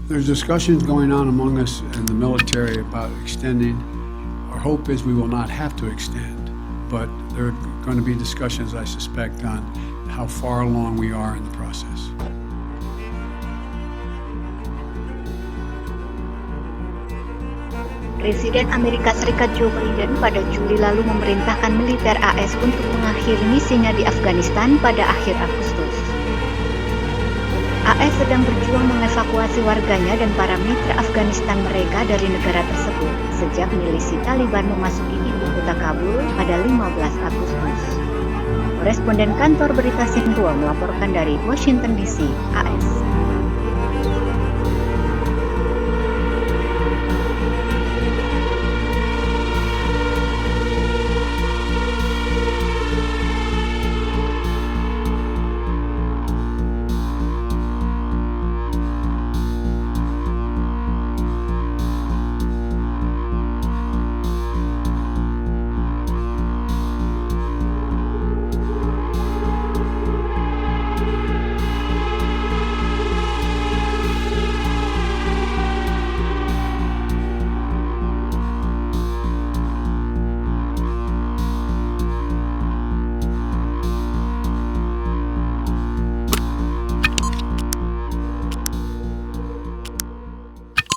There's discussions going on among us in the military about extending. Our hope is we will not have to extend, but there are going to be discussions, I suspect, on how far along we are in the process. Presiden Amerika Serikat Joe Biden pada Juli lalu memerintahkan militer AS untuk mengakhiri misinya di Afghanistan pada akhir Agustus. AS sedang berjuang mengevakuasi warganya dan para mitra Afghanistan mereka dari negara tersebut sejak milisi Taliban memasuki ibu kota Kabul pada 15 Agustus. Koresponden kantor berita Xinhua melaporkan dari Washington DC, AS.